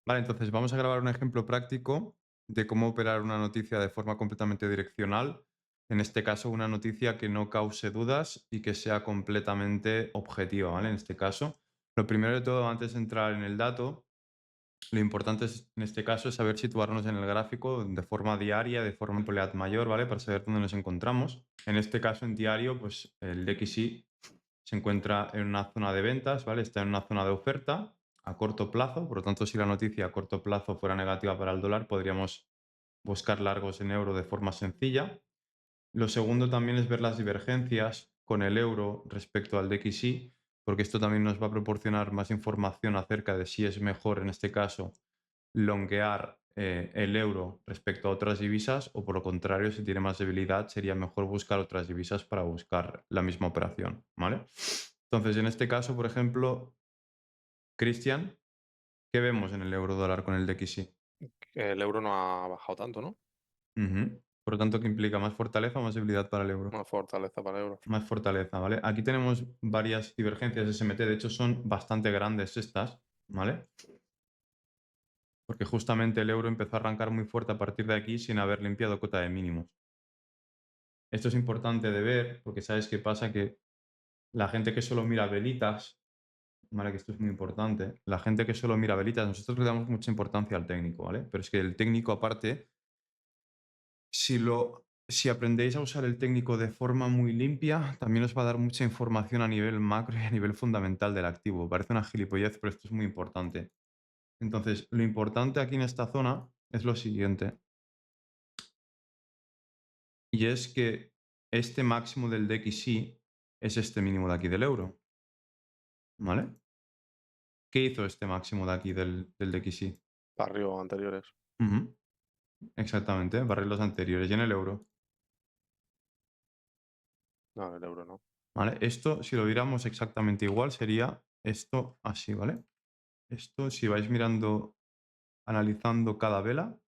Vale, entonces vamos a grabar un ejemplo práctico de cómo operar una noticia de forma completamente direccional. En este caso, una noticia que no cause dudas y que sea completamente objetiva, ¿vale? En este caso, lo primero de todo, antes de entrar en el dato, lo importante en este caso es saber situarnos en el gráfico de forma diaria, de forma amplitud mayor, ¿vale? Para saber dónde nos encontramos. En este caso, en diario, pues el DXY se encuentra en una zona de ventas, ¿vale? Está en una zona de oferta a corto plazo, por lo tanto, si la noticia a corto plazo fuera negativa para el dólar, podríamos buscar largos en euro de forma sencilla. Lo segundo también es ver las divergencias con el euro respecto al DXY, porque esto también nos va a proporcionar más información acerca de si es mejor, en este caso, longuear el euro respecto a otras divisas o por lo contrario, si tiene más debilidad, sería mejor buscar otras divisas para buscar la misma operación, ¿vale? Entonces, en este caso, por ejemplo, Cristian, ¿qué vemos en el euro dólar con el DXY? Que el euro no ha bajado tanto, ¿no? Ujú. Por lo tanto, ¿qué implica? ¿Más fortaleza o más debilidad para el euro? Una fortaleza para el euro. Más fortaleza, ¿vale? Aquí tenemos varias divergencias SMT, de hecho son bastante grandes estas, ¿vale? Porque justamente el euro empezó a arrancar muy fuerte a partir de aquí sin haber limpiado cota de mínimos. Esto es importante de ver porque sabes qué pasa, que la gente que solo mira velitas, ¿vale? Que esto es muy importante, la gente que solo mira velitas, nosotros le damos mucha importancia al técnico, ¿vale? Pero es que el técnico aparte, si aprendéis a usar el técnico de forma muy limpia, también os va a dar mucha información a nivel macro y a nivel fundamental del activo. Parece una gilipollez, pero esto es muy importante. Entonces, lo importante aquí en esta zona es lo siguiente, y es que este máximo del DXY es este mínimo de aquí del euro, ¿vale? ¿Qué hizo este máximo de aquí del DXY? Barrio anteriores. Ujú, exactamente, barrer los anteriores y en el euro, No, el euro no. ¿vale? Esto, si lo viéramos exactamente igual, sería esto así, ¿vale? Esto, si vais mirando, analizando cada vela,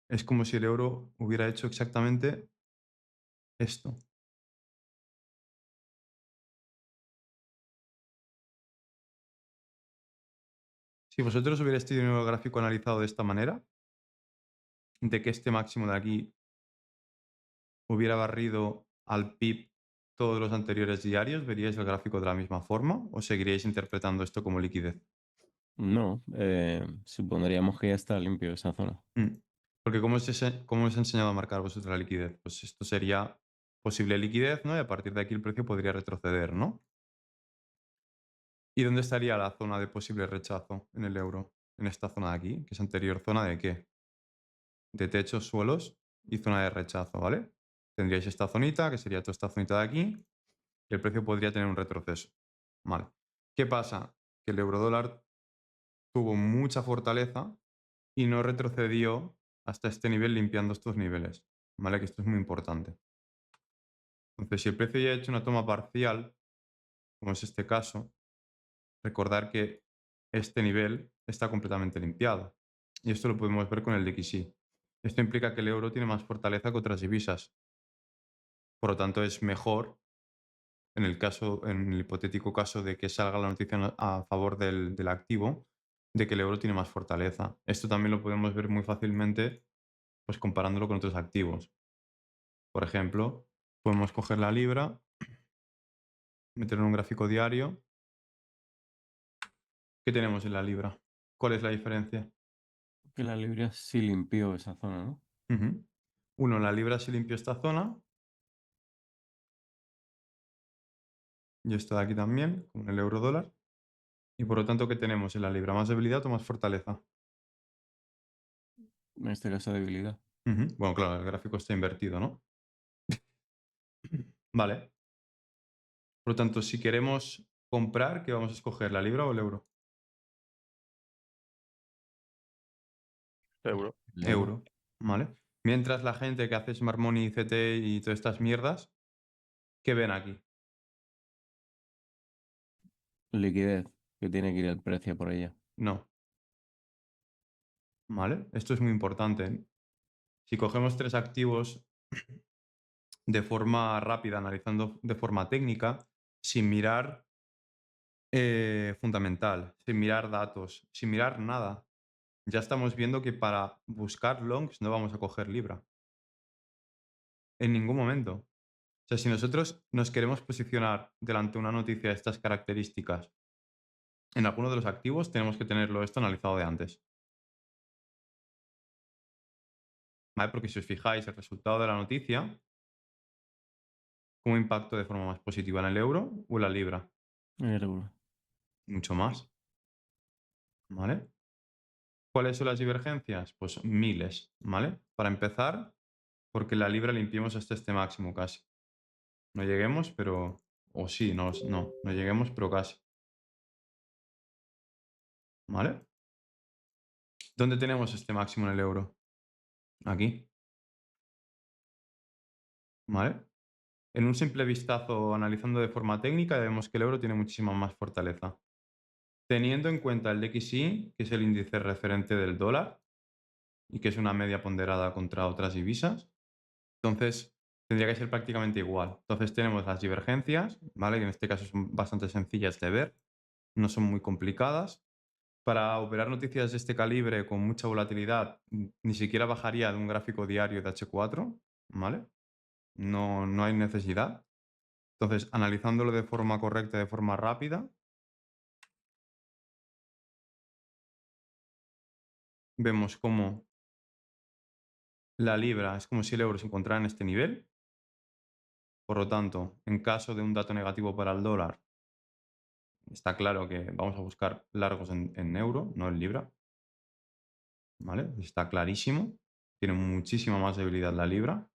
es como si el euro hubiera hecho exactamente esto. Si vosotros hubierais tenido el gráfico analizado de esta manera, de que este máximo de aquí hubiera barrido al PIB todos los anteriores diarios, ¿veríais el gráfico de la misma forma o seguiríais interpretando esto como liquidez? No, supondríamos que ya está limpio esa zona. Mm. Porque ¿cómo os he enseñado a marcar vosotros la liquidez? Pues esto sería posible liquidez, ¿no? Y a partir de aquí el precio podría retroceder, ¿no? ¿Y dónde estaría la zona de posible rechazo en el euro? En esta zona de aquí, que es anterior zona de qué? De techos, suelos y zona de rechazo, ¿vale? Tendríais esta zonita, que sería toda esta zonita de aquí, y el precio podría tener un retroceso. Vale. ¿Qué pasa? Que el eurodólar tuvo mucha fortaleza y no retrocedió hasta este nivel limpiando estos niveles. ¿Vale? Que esto es muy importante. Entonces, si el precio ya ha hecho una toma parcial, como es este caso, recordar que este nivel está completamente limpiado. Y esto lo podemos ver con el DXY. Esto implica que el euro tiene más fortaleza que otras divisas. Por lo tanto, es mejor en el hipotético caso de que salga la noticia a favor del activo, de que el euro tiene más fortaleza. Esto también lo podemos ver muy fácilmente, pues comparándolo con otros activos. Por ejemplo, podemos coger la libra, meterlo en un gráfico diario. ¿Qué tenemos en la libra? ¿Cuál es la diferencia? Que la libra sí limpió esa zona, ¿no? Ujú. Uno, la libra se limpió esta zona y esto de aquí también, con el euro dólar. Y por lo tanto, ¿qué tenemos en la libra? ¿Más debilidad o más fortaleza? En este caso debilidad. Ujú. Bueno, claro, el gráfico está invertido, ¿no? Vale. Por lo tanto, si queremos comprar, ¿qué vamos a escoger? ¿La libra o el euro? Euro. El euro. Euro. ¿Vale? Mientras la gente que hace Smart Money, CT y todas estas mierdas, ¿qué ven aquí? Liquidez, que tiene que ir el precio por ella. No. ¿Vale? Esto es muy importante. Si cogemos tres activos de forma rápida, analizando de forma técnica, sin mirar fundamental, sin mirar datos, sin mirar nada. Ya estamos viendo que para buscar longs no vamos a coger Libra. En ningún momento. O sea, si nosotros nos queremos posicionar delante de una noticia de estas características en alguno de los activos, tenemos que tenerlo esto analizado de antes. ¿Vale? Porque si os fijáis, el resultado de la noticia, ¿cómo impactó de forma más positiva en el euro o en la libra? El euro. Mucho más. ¿Vale? ¿Cuáles son las divergencias? Pues miles. ¿Vale? Para empezar, porque la libra limpiemos hasta este máximo casi. No lleguemos, pero... O sí, no lleguemos, pero casi. ¿Vale? ¿Dónde tenemos este máximo en el euro? Aquí. ¿Vale? En un simple vistazo, analizando de forma técnica, vemos que el euro tiene muchísima más fortaleza. Teniendo en cuenta el DXY, que es el índice referente del dólar, y que es una media ponderada contra otras divisas, entonces tendría que ser prácticamente igual. Entonces tenemos las divergencias, ¿vale? Que en este caso son bastante sencillas de ver, no son muy complicadas. Para operar noticias de este calibre con mucha volatilidad, ni siquiera bajaría de un gráfico diario de H4, ¿vale? No hay necesidad. Entonces, analizándolo de forma correcta, de forma rápida, vemos cómo la libra es como si el euro se encontrara en este nivel. Por lo tanto, en caso de un dato negativo para el dólar, está claro que vamos a buscar largos en euro, no en libra. ¿Vale? Está clarísimo. Tiene muchísima más debilidad la libra.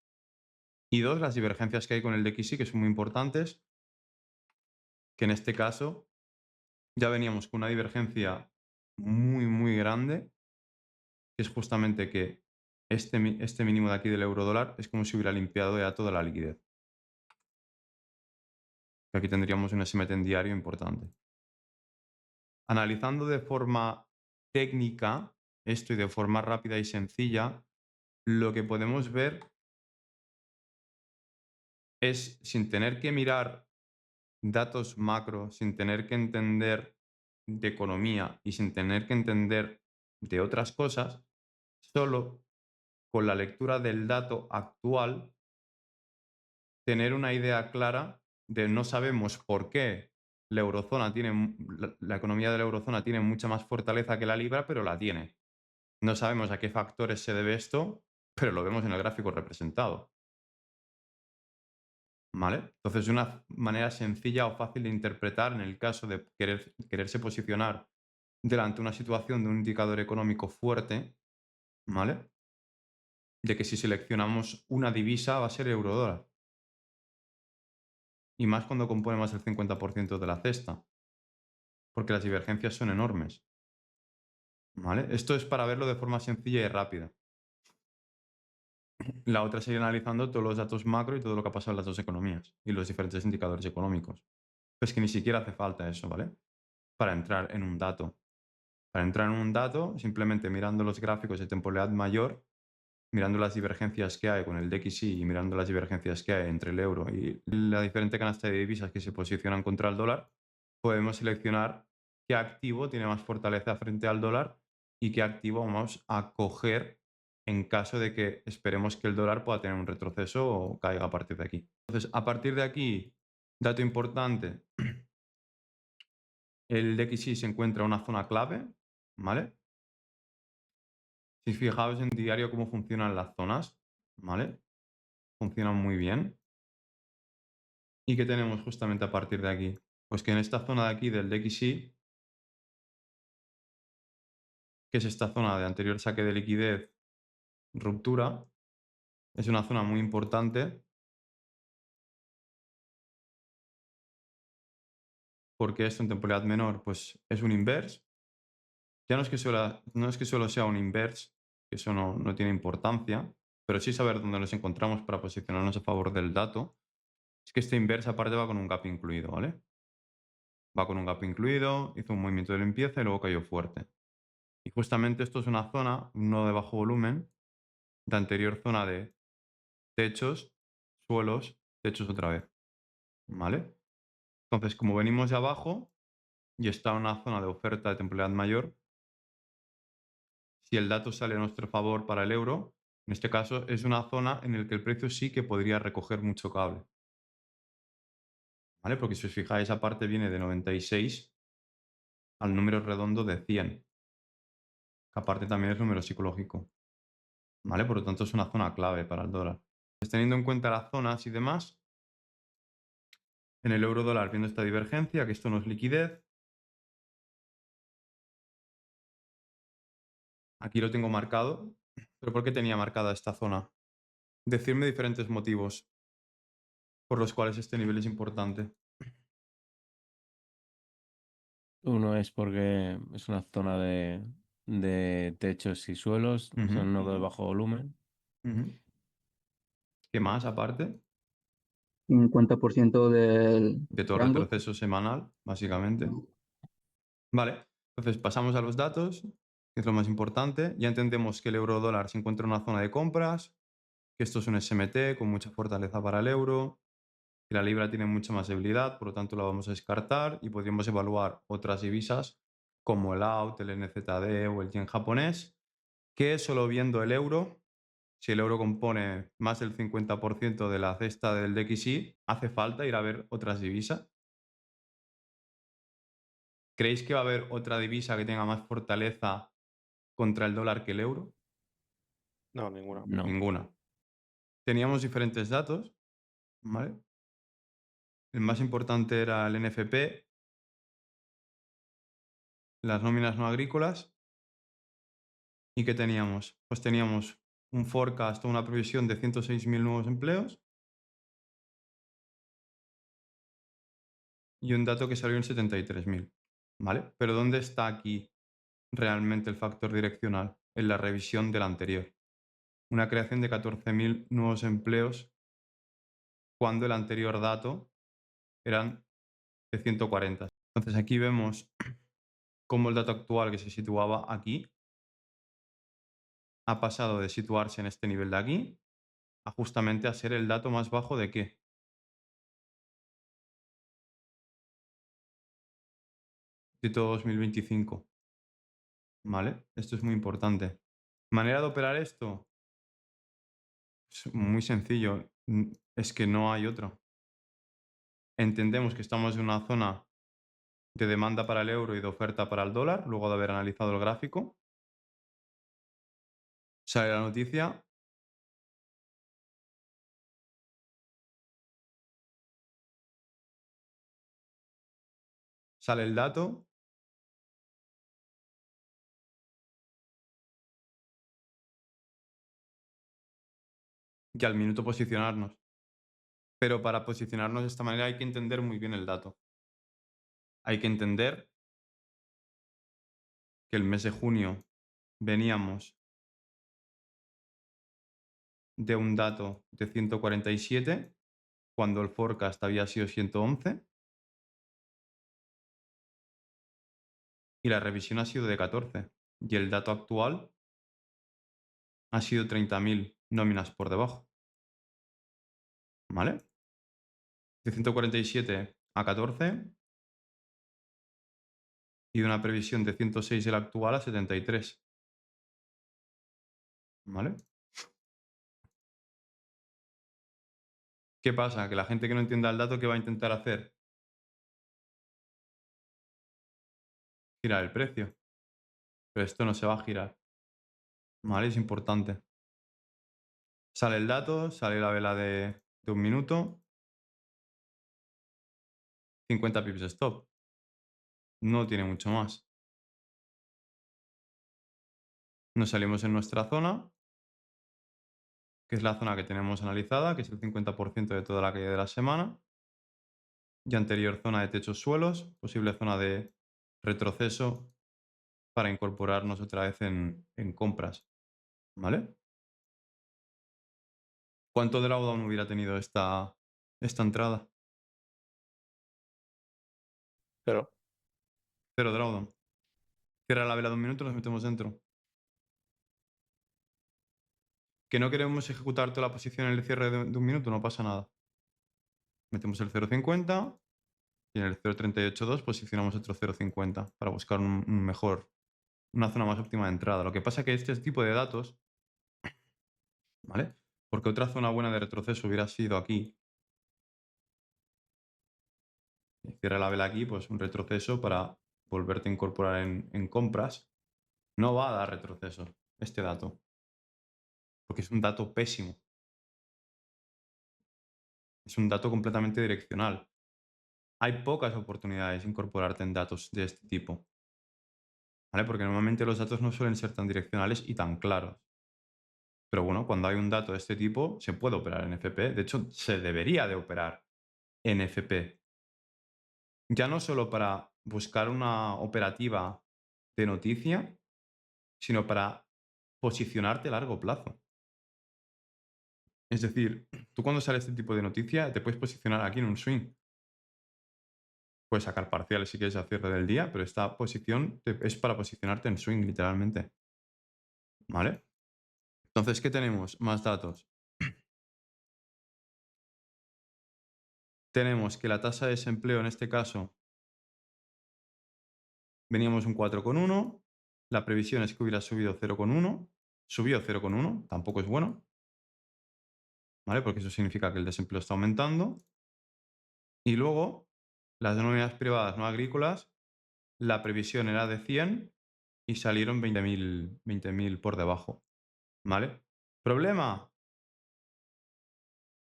Y dos, las divergencias que hay con el DXY, que son muy importantes, que en este caso ya veníamos con una divergencia muy, muy grande, que es justamente que este mínimo de aquí del euro dólar es como si hubiera limpiado ya toda la liquidez. Aquí tendríamos un SMT diario importante. Analizando de forma técnica esto y de forma rápida y sencilla, lo que podemos ver es, sin tener que mirar datos macro, sin tener que entender de economía y sin tener que entender de otras cosas, solo con la lectura del dato actual, tener una idea clara de no sabemos por qué la eurozona tiene, la economía de la eurozona tiene mucha más fortaleza que la libra, pero la tiene. No sabemos a qué factores se debe esto, pero lo vemos en el gráfico representado. ¿Vale? Entonces, una manera sencilla o fácil de interpretar en el caso de quererse posicionar delante de una situación de un indicador económico fuerte, ¿vale? De que si seleccionamos una divisa va a ser euro-dólar. Y más cuando compone más del 50% de la cesta, porque las divergencias son enormes. ¿Vale? Esto es para verlo de forma sencilla y rápida. La otra sería analizando todos los datos macro y todo lo que ha pasado en las dos economías y los diferentes indicadores económicos. Pues que ni siquiera hace falta eso, ¿vale? Para entrar en un dato. Para entrar en un dato, simplemente mirando los gráficos de temporalidad mayor, mirando las divergencias que hay con el DXY y mirando las divergencias que hay entre el euro y la diferente canasta de divisas que se posicionan contra el dólar, podemos seleccionar qué activo tiene más fortaleza frente al dólar y qué activo vamos a coger en caso de que esperemos que el dólar pueda tener un retroceso o caiga a partir de aquí. Entonces, a partir de aquí, dato importante, el DXY se encuentra en una zona clave, ¿vale? Si fijaos en diario cómo funcionan las zonas, ¿vale? Funcionan muy bien. ¿Y qué tenemos justamente a partir de aquí? Pues que en esta zona de aquí del DXY, que es esta zona de anterior saque de liquidez, ruptura, es una zona muy importante porque esto en temporalidad menor pues es un inverse. Ya no es que solo sea un inverse, que eso no tiene importancia, pero sí saber dónde nos encontramos para posicionarnos a favor del dato. Es que este inverse aparte va con un gap incluido, ¿vale? Va con un gap incluido, hizo un movimiento de limpieza y luego cayó fuerte. Y justamente esto es una zona, un nodo de bajo volumen, de anterior zona de techos, suelos, techos otra vez. ¿Vale? Entonces, como venimos de abajo, y está en una zona de oferta de temporalidad mayor, si el dato sale a nuestro favor para el euro, en este caso es una zona en la que el precio sí que podría recoger mucho cable. ¿Vale? Porque si os fijáis, esa parte viene de 96 al número redondo de 100. Que aparte también es número psicológico. ¿Vale? Por lo tanto, es una zona clave para el dólar. Pues teniendo en cuenta las zonas y demás, en el euro dólar, viendo esta divergencia, que esto no es liquidez, aquí lo tengo marcado. ¿Pero por qué tenía marcada esta zona? Decirme diferentes motivos por los cuales este nivel es importante. Uno es porque es una zona de techos y suelos, Ujú. son nodos de bajo volumen. Ujú. ¿Qué más aparte? 50% del De todo rango. retroceso semanal, básicamente. Vale, entonces pasamos a los datos, que es lo más importante. Ya entendemos que el euro dólar se encuentra en una zona de compras, que esto es un SMT con mucha fortaleza para el euro, que la libra tiene mucha más debilidad, por lo tanto la vamos a descartar y podríamos evaluar otras divisas como el AUD, el NZD o el yen japonés, que solo viendo el euro, si el euro compone más del 50% de la cesta del DXY, hace falta ir a ver otras divisas. ¿Creéis que va a haber otra divisa que tenga más fortaleza contra el dólar que el euro? No, ninguna. No. Ninguna. Teníamos diferentes datos, ¿vale? El más importante era el NFP, las nóminas no agrícolas. ¿Y qué teníamos? Pues teníamos un forecast o una previsión de 106.000 nuevos empleos y un dato que salió en 73.000, ¿vale? Pero ¿dónde está aquí realmente el factor direccional? En la revisión del anterior. Una creación de 14.000 nuevos empleos cuando el anterior dato eran de 140. Entonces aquí vemos cómo el dato actual que se situaba aquí ha pasado de situarse en este nivel de aquí a justamente a ser el dato más bajo de ¿qué? De todo 2025. ¿Vale? Esto es muy importante. ¿Manera de operar esto? Es muy sencillo. Es que no hay otra. Entendemos que estamos en una zona de demanda para el euro y de oferta para el dólar, luego de haber analizado el gráfico. Sale la noticia. Sale el dato. Y al minuto posicionarnos. Pero para posicionarnos de esta manera hay que entender muy bien el dato. Hay que entender que el mes de junio veníamos de un dato de 147 cuando el forecast había sido 111 y la revisión ha sido de 14 y el dato actual ha sido 30.000 nóminas por debajo. ¿Vale? De 147 a 14 y de una previsión de 106 el actual a 73. ¿Vale? ¿Qué pasa? Que la gente que no entienda el dato, ¿qué va a intentar hacer? Girar el precio. Pero esto no se va a girar. ¿Vale? Es importante. Sale el dato, sale la vela de un minuto. 50 pips de stop. No tiene mucho más. Nos salimos en nuestra zona, que es la zona que tenemos analizada, que es el 50% de toda la caída de la semana. Y anterior zona de techos suelos, posible zona de retroceso para incorporarnos otra vez en compras. ¿Vale? ¿Cuánto drawdown hubiera tenido esta entrada? Pero, 0 drawdown. Cierra la vela de un minuto y nos metemos dentro. Que no queremos ejecutar toda la posición en el cierre de un minuto, no pasa nada. Metemos el 0,50 Y en el 0.38.2 posicionamos otro 0.50 para buscar una zona más óptima de entrada. Lo que pasa es que este tipo de datos, ¿vale? Porque otra zona buena de retroceso hubiera sido aquí. Y cierra la vela aquí, pues un retroceso para volverte a incorporar en compras. No va a dar retroceso este dato. Porque es un dato pésimo. Es un dato completamente direccional. Hay pocas oportunidades de incorporarte en datos de este tipo. ¿Vale? Porque normalmente los datos no suelen ser tan direccionales y tan claros. Pero bueno, cuando hay un dato de este tipo, se puede operar en FP. De hecho, se debería de operar en FP. Ya no solo para buscar una operativa de noticia, sino para posicionarte a largo plazo. Es decir, tú cuando sale este tipo de noticia, te puedes posicionar aquí en un swing. Puedes sacar parciales si quieres a cierre del día, pero esta posición es para posicionarte en swing, literalmente. ¿Vale? Entonces, ¿qué tenemos? Más datos. Tenemos que la tasa de desempleo en este caso veníamos un 4,1. La previsión es que hubiera subido 0,1. Subió 0,1, tampoco es bueno. ¿Vale? Porque eso significa que el desempleo está aumentando. Y luego, las nóminas privadas no agrícolas, la previsión era de 100 y salieron 20.000 por debajo. ¿Vale? ¿Problema?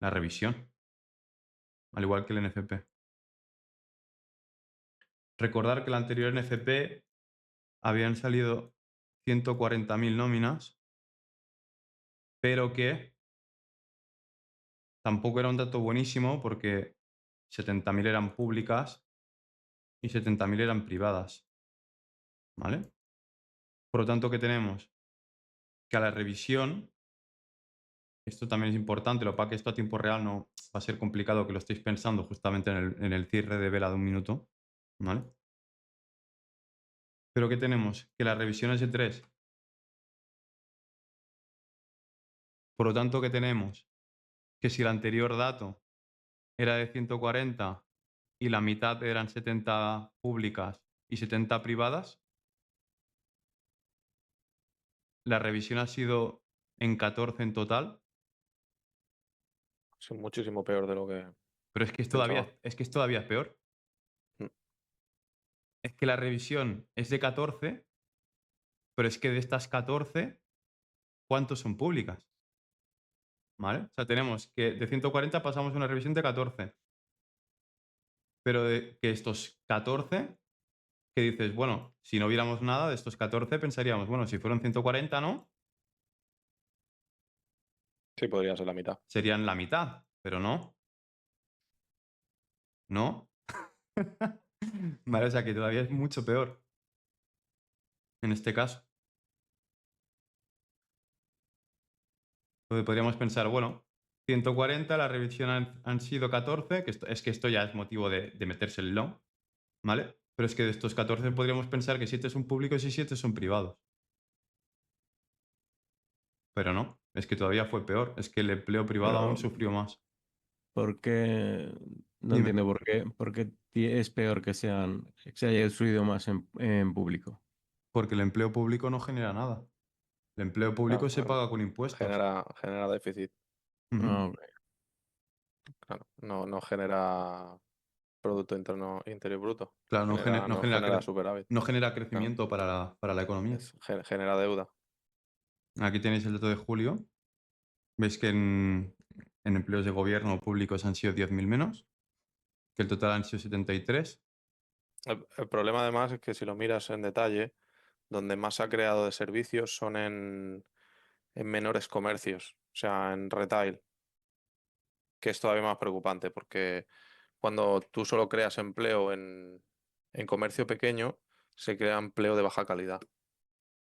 La revisión. Al igual que el NFP. Recordar que el anterior NFP habían salido 140.000 nóminas, pero que tampoco era un dato buenísimo porque 70.000 eran públicas y 70.000 eran privadas. ¿Vale? Por lo tanto, ¿qué tenemos? Que a la revisión, esto también es importante, lo para que esto a tiempo real no va a ser complicado que lo estéis pensando justamente en el cierre de vela de un minuto. ¿Vale? Pero ¿qué tenemos? Que la revisión es de 3. Por lo tanto, ¿qué tenemos? Que si el anterior dato era de 140 y la mitad eran 70 públicas y 70 privadas, la revisión ha sido en 14 en total, Es muchísimo peor de lo que pero es que pensaba. es todavía peor. Mm. Es que la revisión es de 14, pero es que de estas 14, ¿cuántos son públicas? ¿Vale? O sea, tenemos que de 140 pasamos a una revisión de 14. Pero de que estos 14, que dices, bueno, si no viéramos nada de estos 14, pensaríamos, bueno, si fueron 140, ¿no? Sí, podría ser la mitad. Serían la mitad, pero no. ¿No? Vale, o sea que todavía es mucho peor en este caso. Entonces podríamos pensar, bueno, 140, la revisión han sido 14, que es que esto ya es motivo de meterse el long, ¿vale? Pero es que de estos 14 podríamos pensar que 7 son públicos y 7 son privados. Pero no, es que todavía fue peor. Es que el empleo privado Pero, aún sufrió más. ¿por qué? No Dime. entiendo por qué es peor que que se haya destruido más en público. Porque el empleo público no genera nada. El empleo público Claro, se paga con impuestos. genera déficit. Ujú. Ah, ok. Claro, no genera Producto Interior Bruto. Claro, no No genera superávit. no genera Claro, crecimiento para la economía. genera deuda. Aquí tenéis el dato de julio. Veis que en empleos de gobierno públicos han sido 10.000 menos, que el total han sido 73. El problema además es que si lo miras en detalle, donde más se ha creado de servicios son en menores comercios, o sea, en retail, que es todavía más preocupante porque cuando tú solo creas empleo en comercio pequeño, se crea empleo de baja calidad.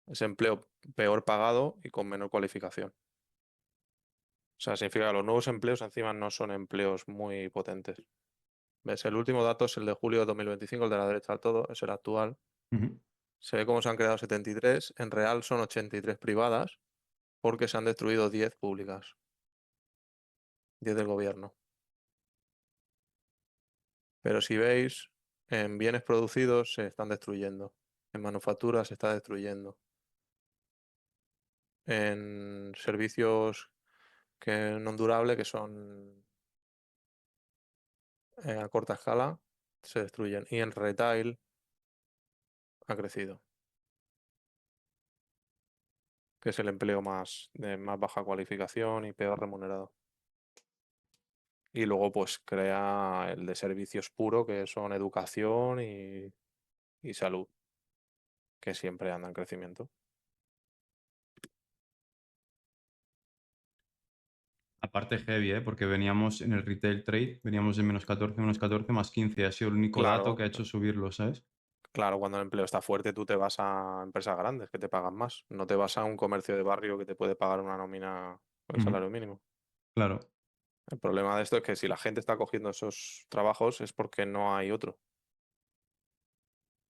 Es empleo peor pagado y con menor cualificación. O sea, significa que los nuevos empleos encima no son empleos muy potentes. ¿Ves? El último dato es el de julio de 2025, el de la derecha del todo, es el actual. Ujú. Se ve cómo se han creado 73, en real son 83 privadas, porque se han destruido 10 públicas. 10 del gobierno. Pero si veis, en bienes producidos se están destruyendo, en manufacturas se está destruyendo, en servicios que non durables, que son a corta escala, se destruyen. Y en retail ha crecido, que es el empleo de más baja cualificación y peor remunerado. Y luego pues crea el de servicios puro, que son educación y salud, que siempre anda en crecimiento. Aparte heavy, ¿eh? Porque veníamos en el retail trade, veníamos de -14 más 15. Ha sido el único dato Claro, que ha hecho subirlo, ¿sabes? claro, cuando el empleo está fuerte, tú te vas a empresas grandes que te pagan más. No te vas a un comercio de barrio que te puede pagar una nómina con el Ujú. salario mínimo. Claro. El problema de esto es que si la gente está cogiendo esos trabajos es porque no hay otro,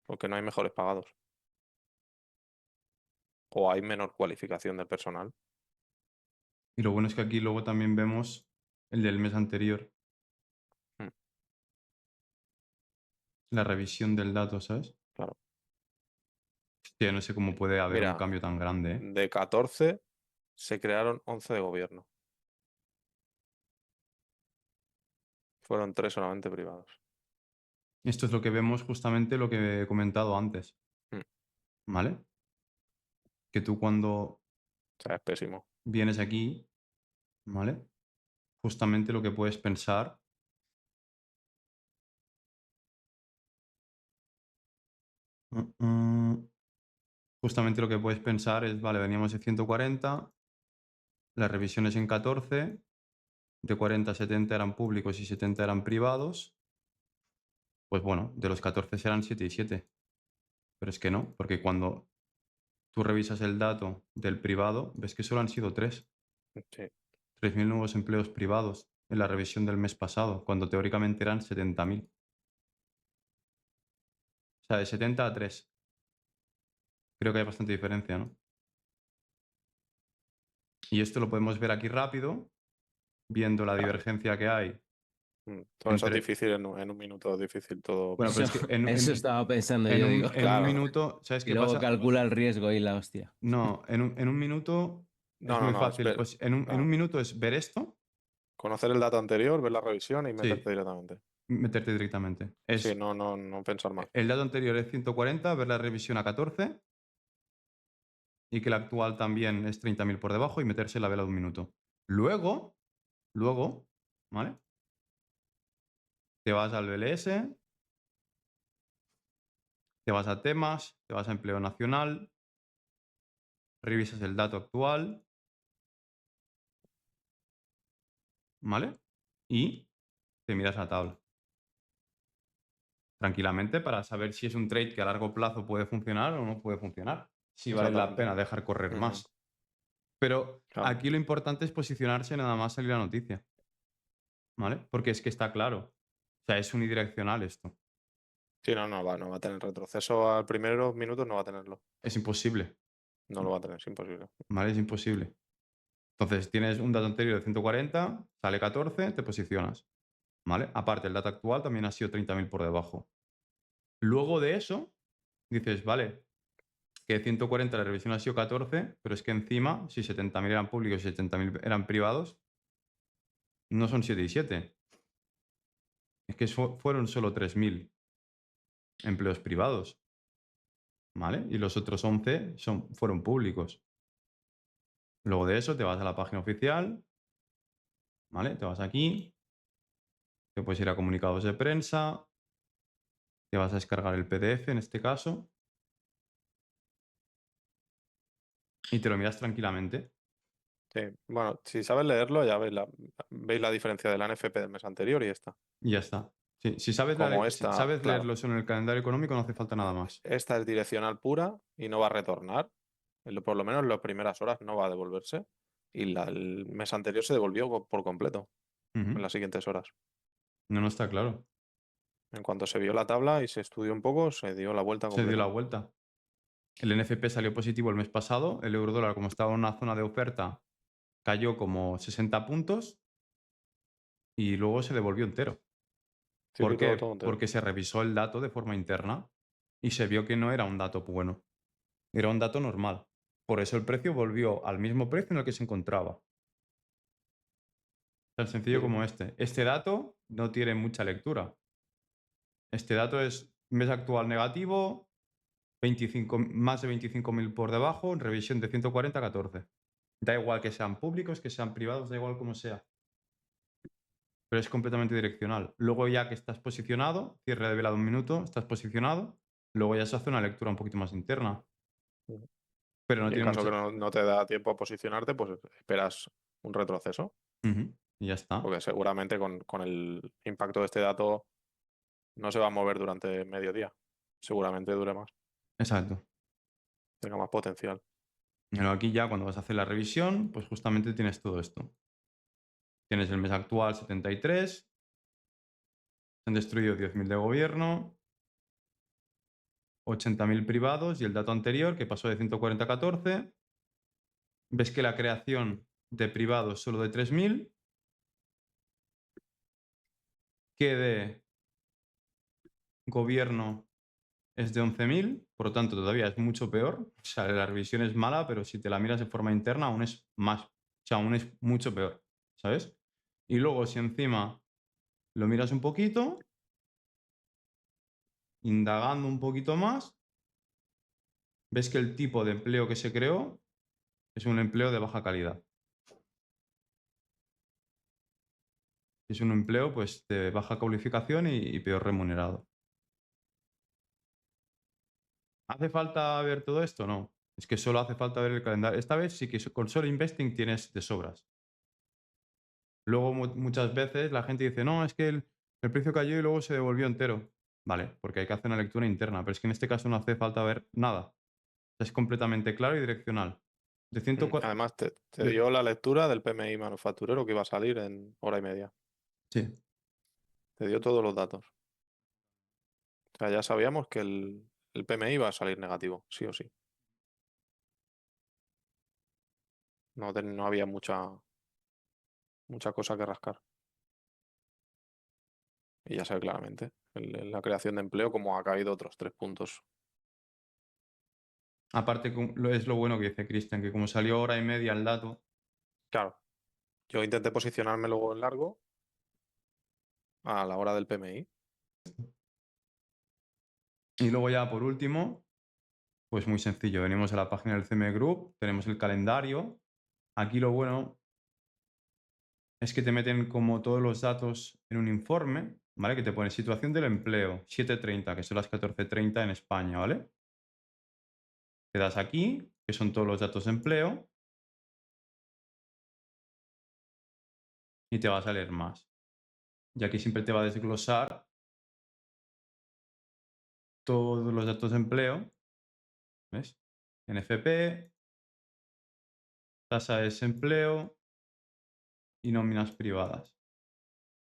porque no hay mejores pagados. O hay menor cualificación del personal. Y lo bueno es que aquí luego también vemos el del mes anterior. Mm. La revisión del dato, ¿sabes? Claro. Hostia, no sé cómo puede haber un Mira, cambio tan grande, ¿eh? de 14 se crearon 11 de gobierno. Fueron 3 solamente privados. Esto es lo que vemos justamente lo que he comentado antes. Mm. ¿Vale? Que tú cuando O sea, es pésimo. vienes aquí, ¿vale? Justamente lo que puedes pensar justamente lo que puedes pensar es, vale, veníamos de 140, las revisiones en 14, de 40 a 70 eran públicos y 70 eran privados. Pues bueno, de los 14 serán 7 y 7. Pero es que no, porque cuando tú revisas el dato del privado, ves que solo han sido 3. Sí. 3.000 nuevos empleos privados en la revisión del mes pasado, cuando teóricamente eran 70.000. O sea, de 70 a 3. Creo que hay bastante diferencia, ¿no? Y esto lo podemos ver aquí rápido, viendo la Claro. divergencia que hay. Todo eso es Entre... difícil en un minuto, es difícil todo. Bueno, pero es que Eso estaba pensando yo, digo. en Claro. un minuto, ¿sabes Y qué luego pasa? calcula el riesgo y la hostia. No, en un minuto es muy No, fácil. espera. Pues en un Claro. minuto es ver esto, Conocer el dato anterior, ver la revisión y meterte sí, directamente. meterte directamente. Sí, Es no pensar más. el dato anterior es 140, ver la revisión a 14 y que la actual también es 30.000 por debajo y meterse la vela de un minuto. Luego, ¿vale? Te vas al BLS, te vas a temas, te vas a empleo nacional, revisas el dato actual, ¿vale? Y te miras la tabla. Tranquilamente para saber si es un trade que a largo plazo puede funcionar o no puede funcionar. Si vale la Exactamente. pena dejar correr Ujú. más. Pero Claro. aquí lo importante es posicionarse nada más salir la noticia. ¿Vale? Porque es que está claro. O sea, es unidireccional esto. Sí, no va a tener retroceso al primeros minutos, no va a tenerlo. Es imposible. No lo va a tener, es imposible. ¿Vale? Es imposible. Entonces, tienes un dato anterior de 140, sale 14, te posicionas. ¿Vale? Aparte, el dato actual también ha sido 30.000 por debajo. Luego de eso, dices, vale, que 140 la revisión ha sido 14, pero es que encima, si 70.000 eran públicos y 70.000 eran privados, no son 7 y 7. Es que fueron solo 3.000 empleos privados. ¿Vale? Y los otros 11 fueron públicos. Luego de eso te vas a la página oficial, ¿vale? Te vas aquí, te puedes ir a comunicados de prensa, te vas a descargar el PDF en este caso y te lo miras tranquilamente Sí, bueno, si sabes leerlo, ya veis la diferencia de la NFP del mes anterior y esta. y ya está. Sí, si sabes, Como si esta, sabes claro, leerlo en el calendario económico no hace falta nada más. esta es direccional pura y no va a retornar. Por lo menos en las primeras horas no va a devolverse. Y el mes anterior se devolvió por completo en Ujú. las siguientes horas. No está claro. En cuanto se vio la tabla y se estudió un poco, se dio la vuelta Se dio la completa. vuelta. El NFP salió positivo el mes pasado, el eurodólar como estaba en una zona de oferta cayó como 60 puntos y luego se devolvió entero. Sí, ¿Por sí, qué? todo entero. Porque se revisó el dato de forma interna y se vio que no era un dato bueno, era un dato normal. Por eso el precio volvió al mismo precio en el que se encontraba. Tan sencillo Sí, sí. como este. Este dato no tiene mucha lectura. Este dato es mes actual negativo, 25, más de 25.000 por debajo, en revisión de 140 a 14. Da igual que sean públicos, que sean privados, da igual como sea. Pero es completamente direccional. Luego ya que estás posicionado, cierre de vela de 1 minuto, estás posicionado, luego ya se hace una lectura un poquito más interna. Ujú. Pero no Y en tiene caso mucha... que no te da tiempo a posicionarte, pues esperas un retroceso, Ujú, y ya está. porque seguramente con el impacto de este dato no se va a mover durante medio día. Seguramente dure más, Exacto. tenga más potencial. Pero aquí ya cuando vas a hacer la revisión, pues justamente tienes todo esto. Tienes el mes actual 73, se han destruido 10.000 de gobierno, 80.000 privados y el dato anterior que pasó de 140 a 14. Ves que la creación de privados solo de 3.000, que de gobierno es de 11.000, por lo tanto todavía es mucho peor. O sea, la revisión es mala, pero si te la miras de forma interna aún es más, o sea, aún es mucho peor, ¿sabes? Y luego si encima lo miras un poquito, indagando un poquito más, ves que el tipo de empleo que se creó es un empleo de baja calidad. Es un empleo pues de baja cualificación y peor remunerado. ¿Hace falta ver todo esto? No. Es que solo hace falta ver el calendario. Esta vez sí que con solo investing tienes de sobras. Luego muchas veces la gente dice, no, es que el precio cayó y luego se devolvió entero. Vale, porque hay que hacer una lectura interna, pero es que en este caso no hace falta ver nada. Es completamente claro y direccional. De 104... Además, te de- dio la lectura del PMI manufacturero que iba a salir en hora y media. Sí, Te dio todos los datos. O sea, ya sabíamos que el PMI iba a salir negativo, sí o sí. No había mucha cosa que rascar. Y ya se ve claramente. La creación de empleo, como ha caído otros 3 puntos. aparte es lo bueno que dice Cristian, que como salió hora y media el dato, Claro, yo intenté posicionarme luego en largo a la hora del PMI. y luego ya por último, pues muy sencillo, venimos a la página del CME Group, tenemos el calendario. Aquí lo bueno es que te meten como todos los datos en un informe, ¿vale? Que te pone situación del empleo, 7:30, que son las 14:30 en España, ¿vale? Te das aquí, que son todos los datos de empleo, y te va a salir más. Y aquí siempre te va a desglosar todos los datos de empleo, ¿ves? NFP, tasa de desempleo y nóminas privadas,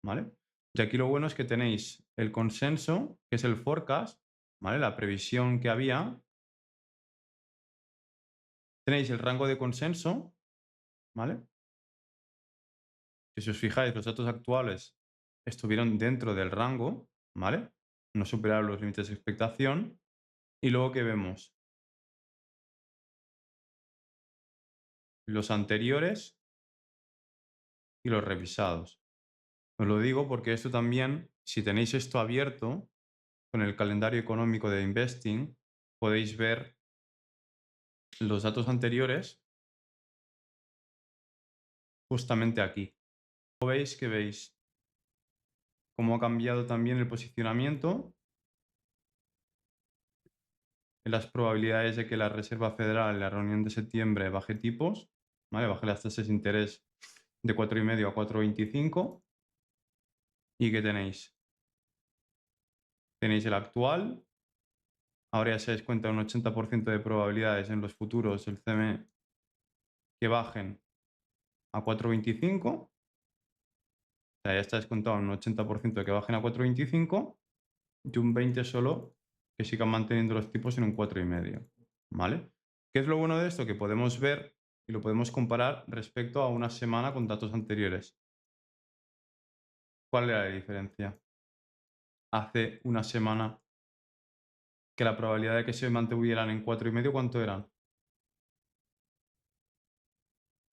¿vale? Y aquí lo bueno es que tenéis el consenso, que es el forecast, ¿vale? La previsión que había. Tenéis el rango de consenso, ¿vale? Que si os fijáis, los datos actuales estuvieron dentro del rango, ¿vale? No superaron los límites de expectación. Y luego que vemos los anteriores y los revisados. Os lo digo porque esto también, si tenéis esto abierto con el calendario económico de Investing, podéis ver los datos anteriores justamente aquí. Veis que veis cómo ha cambiado también el posicionamiento en las probabilidades de que la Reserva Federal en la reunión de septiembre baje tipos, ¿vale? Baje las tasas de interés de 4,5 a 4,25. ¿Y qué tenéis? Tenéis el actual. Ahora ya se dais cuenta un 80% de probabilidades en los futuros del CME que bajen a 4,25. O sea, ya está descontado un 80% de que bajen a 4,25 y un 20% solo que sigan manteniendo los tipos en un 4,5. ¿Vale? ¿Qué es lo bueno de esto? Que podemos ver y lo podemos comparar respecto a una semana con datos anteriores. ¿Cuál era la diferencia? hace una semana que la probabilidad de que se mantuvieran en 4,5, ¿cuánto eran?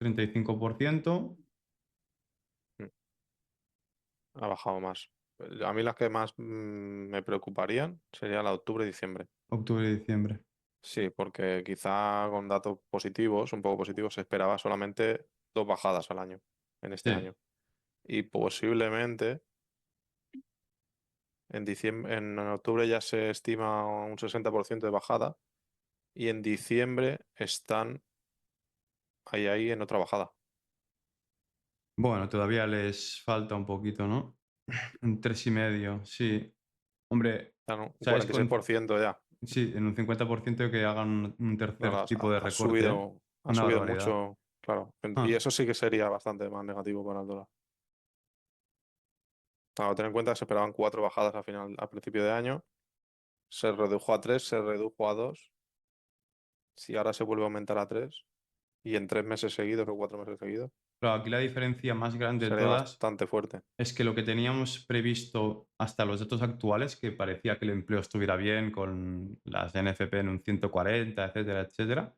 35%. Ha bajado más. A mí las que más me preocuparían sería la de octubre y diciembre. Octubre y diciembre. Sí, porque quizá con datos positivos, un poco positivos, se esperaba solamente 2 bajadas al año, en este Sí. año. Y posiblemente en octubre ya se estima un 60% de bajada y en diciembre están ahí en otra bajada. Bueno, todavía les falta un poquito, ¿no? Un 3,5, sí. Hombre, Están un ¿sabes? 46% ya. Sí, en un 50% que hagan un tercer Claro, tipo de ha recorte, ¿eh? subido, ha Una subido barbaridad. mucho, claro. Y Ah, eso sí que sería bastante más negativo para el dólar. Claro, ten en cuenta que se esperaban 4 bajadas al principio de año. Se redujo a 3, se redujo a 2. Si ahora se vuelve a aumentar a 3 y en 3 meses seguidos o 4 meses seguidos, claro, aquí la diferencia más grande de sería todas bastante fuerte. es que lo que teníamos previsto hasta los datos actuales, que parecía que el empleo estuviera bien con las NFP en un 140, etcétera, etcétera,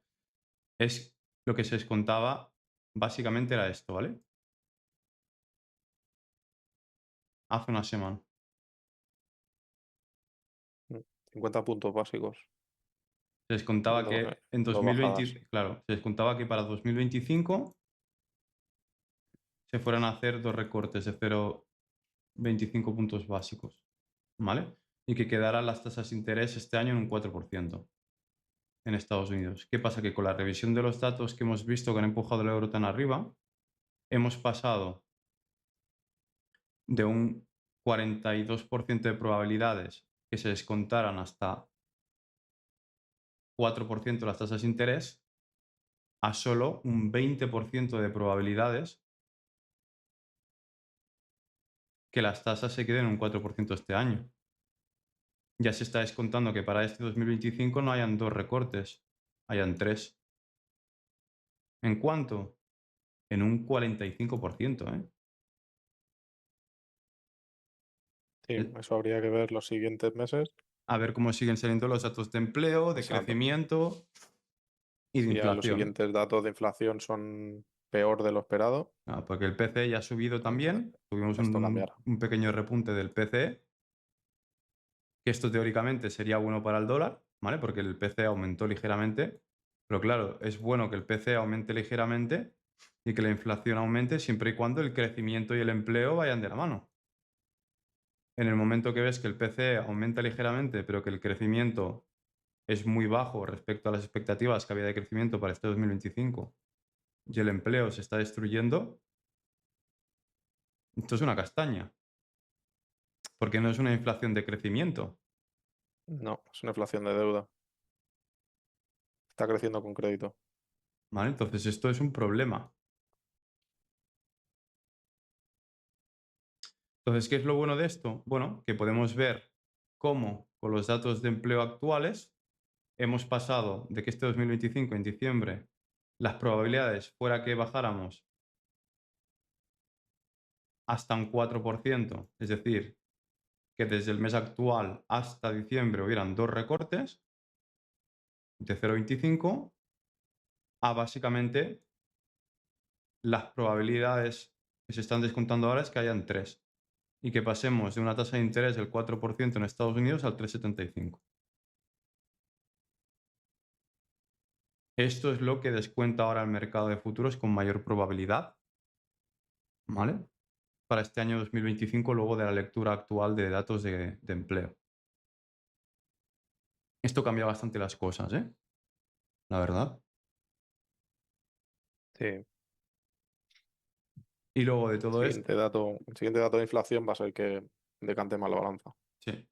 es lo que se descontaba básicamente era esto, ¿vale? Hace una semana. 50 puntos básicos. Se descontaba Dos que en bajadas. 2020, claro, se descontaba que para 2025 se fueran a hacer 2 recortes de 0,25 puntos básicos, ¿vale? Y que quedaran las tasas de interés este año en un 4% en Estados Unidos. ¿Qué pasa? Que con la revisión de los datos que hemos visto que han empujado el euro tan arriba, hemos pasado de un 42% de probabilidades que se descontaran hasta 4% las tasas de interés a solo un 20% de probabilidades que las tasas se queden en un 4% este año. Ya se está descontando que para este 2025 no hayan 2 recortes, hayan 3. ¿En cuánto? En un 45%, ¿eh? Sí, Eh, eso habría que ver los siguientes meses. A ver cómo siguen saliendo los datos de empleo, de Exacto. crecimiento y de Si ya los inflación. siguientes datos de inflación son peor de lo esperado, Porque el PCE ya ha subido también. Tuvimos esto cambiará. un pequeño repunte del PCE, que esto teóricamente sería bueno para el dólar, ¿vale? Porque el PCE aumentó ligeramente. Pero claro, es bueno que el PCE aumente ligeramente y que la inflación aumente siempre y cuando el crecimiento y el empleo vayan de la mano. En el momento que ves que el PCE aumenta ligeramente, pero que el crecimiento es muy bajo respecto a las expectativas que había de crecimiento para este 2025 y el empleo se está destruyendo, esto es una castaña, porque no es una inflación de crecimiento, No, es una inflación de deuda. Está creciendo con crédito. ¿vale? Entonces esto es un problema. Entonces, ¿qué es lo bueno de esto? Bueno, que podemos ver cómo con los datos de empleo actuales hemos pasado de que este 2025 en diciembre las probabilidades fuera que bajáramos hasta un 4%, es decir, que desde el mes actual hasta diciembre hubieran 2 recortes de 0,25 a básicamente las probabilidades que se están descontando ahora es que hayan 3 y que pasemos de una tasa de interés del 4% en Estados Unidos al 3,75. Esto es lo que descuenta ahora el mercado de futuros con mayor probabilidad, ¿vale? Para este año 2025 luego de la lectura actual de datos de empleo. Esto cambia bastante las cosas, ¿eh? La verdad. Sí. Y luego de todo esto, El siguiente dato de inflación va a ser que decante más la balanza. sí.